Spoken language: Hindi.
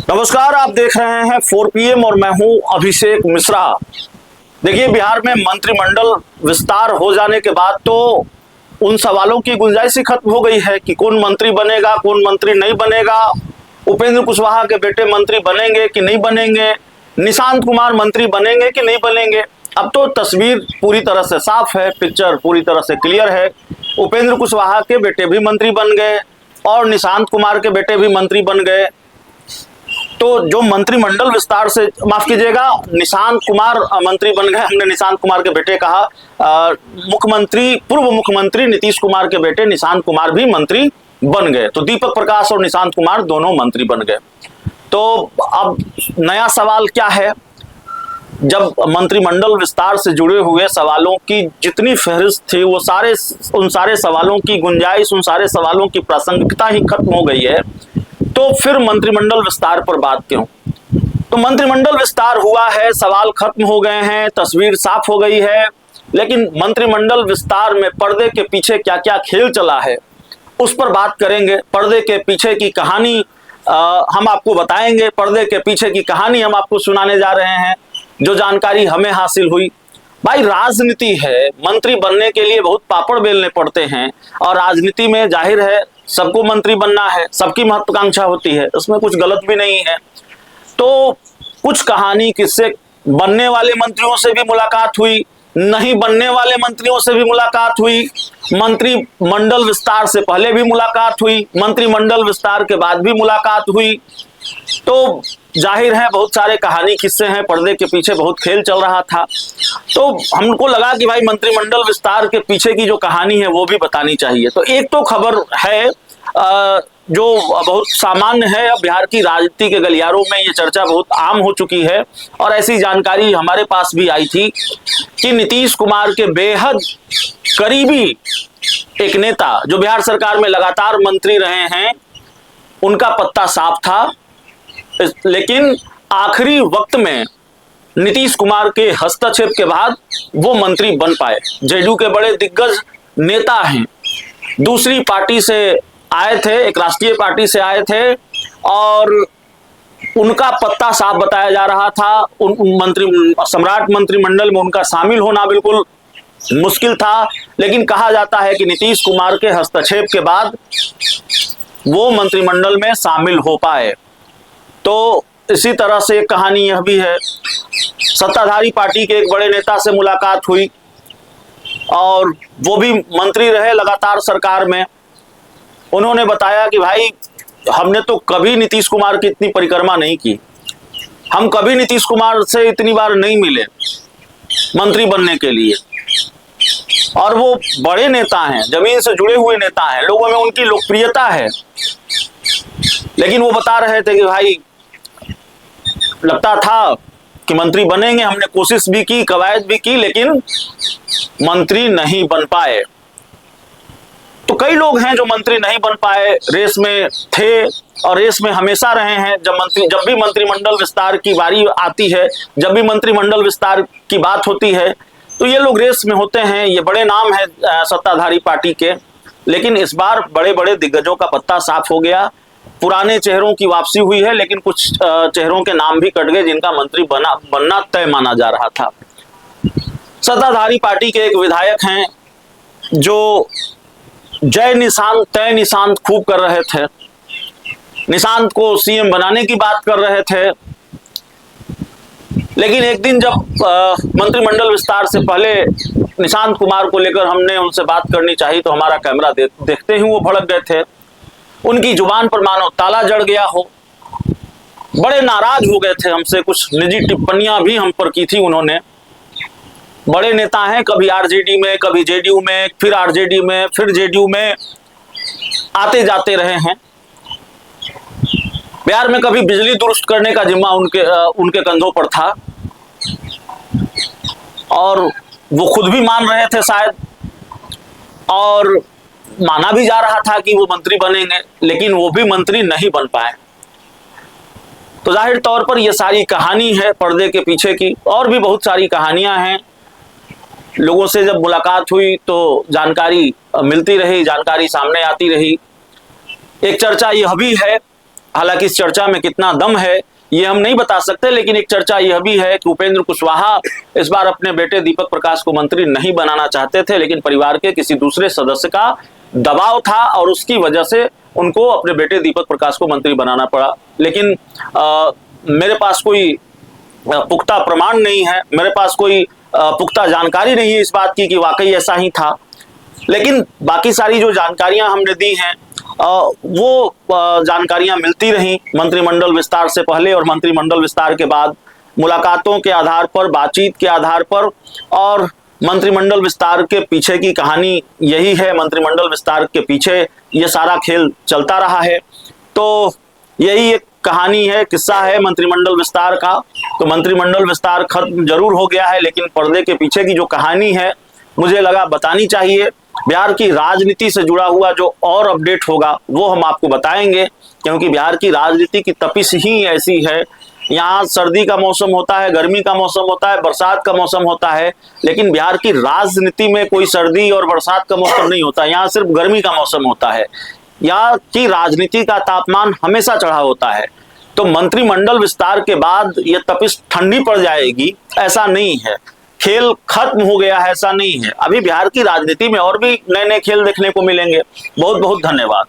नमस्कार, आप देख रहे हैं 4 PM और मैं हूं अभिषेक मिश्रा। देखिए, बिहार में मंत्रिमंडल विस्तार हो जाने के बाद तो उन सवालों की गुंजाइश ही खत्म हो गई है कि कौन मंत्री बनेगा, कौन मंत्री नहीं बनेगा, उपेंद्र कुशवाहा के बेटे मंत्री बनेंगे कि नहीं बनेंगे, निशांत कुमार मंत्री बनेंगे कि नहीं बनेंगे। अब तो तस्वीर पूरी तरह से साफ है, पिक्चर पूरी तरह से क्लियर है। उपेंद्र कुशवाहा के बेटे भी मंत्री बन गए और निशांत कुमार के बेटे भी मंत्री बन गए। तो जो मंत्रिमंडल विस्तार से, माफ कीजिएगा, निशांत कुमार मंत्री बन गए, हमने निशांत कुमार के बेटे कहा। पूर्व मुख्यमंत्री नीतीश कुमार के बेटे निशांत कुमार भी मंत्री बन गए। तो दीपक प्रकाश और निशांत कुमार दोनों मंत्री बन गए। तो अब नया सवाल क्या है? जब मंत्रिमंडल विस्तार से जुड़े हुए सवालों की जितनी फहरिस्त थी, वो उन सारे सवालों की गुंजाइश, उन सारे सवालों की प्रासंगिकता ही खत्म हो गई है। तो फिर मंत्रिमंडल विस्तार पर बात क्यों? तो मंत्रिमंडल विस्तार हुआ है, सवाल खत्म हो गए हैं, तस्वीर साफ हो गई है, लेकिन मंत्रिमंडल विस्तार में पर्दे के पीछे क्या क्या खेल चला है उस पर बात करेंगे। पर्दे के पीछे की कहानी हम आपको बताएंगे, पर्दे के पीछे की कहानी हम आपको सुनाने जा रहे हैं, जो जानकारी हमें हासिल हुई। भाई, राजनीति है, मंत्री बनने के लिए बहुत पापड़ बेलने पड़ते हैं और राजनीति में जाहिर है सबको मंत्री बनना है, सबकी महत्वाकांक्षा होती है, इसमें कुछ गलत भी नहीं है। तो कुछ कहानी किससे, बनने वाले मंत्रियों से भी मुलाकात हुई, नहीं बनने वाले मंत्रियों से भी मुलाकात हुई, मंत्रिमंडल विस्तार से पहले भी मुलाकात हुई, मंत्रिमंडल विस्तार के बाद भी मुलाकात हुई। तो जाहिर है बहुत सारे कहानी किस्से हैं, पर्दे के पीछे बहुत खेल चल रहा था। तो हमको लगा कि भाई मंत्रिमंडल विस्तार के पीछे की जो कहानी है वो भी बतानी चाहिए। तो एक तो खबर है जो बहुत सामान्य है, अब बिहार की राजनीति के गलियारों में ये चर्चा बहुत आम हो चुकी है और ऐसी जानकारी हमारे पास भी आई थी कि नीतीश कुमार के बेहद करीबी एक नेता जो बिहार सरकार में लगातार मंत्री रहे हैं, उनका पत्ता साफ था, लेकिन आखिरी वक्त में नीतीश कुमार के हस्तक्षेप के बाद वो मंत्री बन पाए। जेडीयू के बड़े दिग्गज नेता हैं, दूसरी पार्टी से आए थे, एक राष्ट्रीय पार्टी से आए थे और उनका पत्ता साफ बताया जा रहा था। सम्राट मंत्रिमंडल में उनका शामिल होना बिल्कुल मुश्किल था, लेकिन कहा जाता है कि नीतीश कुमार के हस्तक्षेप के बाद वो मंत्रिमंडल में शामिल हो पाए। तो इसी तरह से एक कहानी यह भी है, सत्ताधारी पार्टी के एक बड़े नेता से मुलाकात हुई और वो भी मंत्री रहे लगातार सरकार में। उन्होंने बताया कि भाई, हमने तो कभी नीतीश कुमार की इतनी परिक्रमा नहीं की, हम कभी नीतीश कुमार से इतनी बार नहीं मिले मंत्री बनने के लिए। और वो बड़े नेता हैं, जमीन से जुड़े हुए नेता हैं, लोगों में उनकी लोकप्रियता है, लेकिन वो बता रहे थे कि भाई लगता था कि मंत्री बनेंगे, हमने कोशिश भी की, कवायद भी की, लेकिन मंत्री नहीं बन पाए। तो कई लोग हैं जो मंत्री नहीं बन पाए, रेस में थे और रेस में हमेशा रहे हैं। जब भी मंत्रिमंडल विस्तार की बारी आती है, जब भी मंत्रिमंडल विस्तार की बात होती है, तो ये लोग रेस में होते हैं। ये बड़े नाम है सत्ताधारी पार्टी के, लेकिन इस बार बड़े बड़े दिग्गजों का पत्ता साफ हो गया। पुराने चेहरों की वापसी हुई है, लेकिन कुछ चेहरों के नाम भी कट गए जिनका मंत्री बनना तय माना जा रहा था। सत्ताधारी पार्टी के एक विधायक हैं जो जय निशांत तय निशांत खूब कर रहे थे, निशांत को सीएम बनाने की बात कर रहे थे, लेकिन एक दिन जब मंत्रिमंडल विस्तार से पहले निशांत कुमार को लेकर हमने उनसे बात करनी चाहिए तो हमारा कैमरा देखते ही वो भड़क गए थे। उनकी जुबान पर मानो ताला जड़ गया हो, बड़े नाराज हो गए थे हमसे, कुछ निजी टिप्पणियां भी हम पर की थी उन्होंने। बड़े नेता हैं, कभी आरजेडी में, कभी जेडीयू में, फिर आरजेडी में, फिर जेडीयू में आते जाते रहे हैं। बिहार में कभी बिजली दुरुस्त करने का जिम्मा उनके कंधों पर था और वो खुद भी मान रहे थे शायद, और माना भी जा रहा था कि वो मंत्री बनेंगे, लेकिन वो भी मंत्री नहीं बन पाए। तो जाहिर तौर पर यह सारी कहानी है पर्दे के पीछे की, और भी बहुत सारी कहानियां हैं। लोगों से जब मुलाकात हुई तो जानकारी मिलती रही, जानकारी सामने आती रही। एक चर्चा यह भी है हालांकि इस चर्चा में कितना दम है ये हम नहीं बता सकते, लेकिन एक चर्चा यह भी है कि उपेंद्र कुशवाहा इस बार अपने बेटे दीपक प्रकाश को मंत्री नहीं बनाना चाहते थे, लेकिन परिवार के किसी दूसरे सदस्य का दबाव था और उसकी वजह से उनको अपने बेटे दीपक प्रकाश को मंत्री बनाना पड़ा। लेकिन मेरे पास कोई पुख्ता प्रमाण नहीं है, मेरे पास कोई पुख्ता जानकारी नहीं है इस बात की कि वाकई ऐसा ही था। लेकिन बाकी सारी जो जानकारियां हमने दी हैं वो जानकारियां मिलती रहीं मंत्रिमंडल विस्तार से पहले और मंत्रिमंडल विस्तार के बाद, मुलाकातों के आधार पर, बातचीत के आधार पर। और मंत्रिमंडल विस्तार के पीछे की कहानी यही है, मंत्रिमंडल विस्तार के पीछे ये सारा खेल चलता रहा है। तो यही एक कहानी है, किस्सा है मंत्रिमंडल विस्तार का। तो मंत्रिमंडल विस्तार खत्म जरूर हो गया है, लेकिन पर्दे के पीछे की जो कहानी है मुझे लगा बतानी चाहिए। बिहार की राजनीति से जुड़ा हुआ जो और अपडेट होगा वो हम आपको बताएंगे, क्योंकि बिहार की राजनीति की तपिश ही ऐसी है। यहाँ सर्दी का मौसम होता है, गर्मी का मौसम होता है, बरसात का मौसम होता है, लेकिन बिहार की राजनीति में कोई सर्दी और बरसात का मौसम नहीं होता। यहाँ सिर्फ गर्मी का मौसम होता है। यहाँ की राजनीति का तापमान हमेशा चढ़ा होता है। तो मंत्रिमंडल विस्तार के बाद ये तपिश ठंडी पड़ जाएगी ऐसा नहीं है, खेल खत्म हो गया है ऐसा नहीं है। अभी बिहार की राजनीति में और भी नए नए खेल देखने को मिलेंगे। बहुत बहुत धन्यवाद।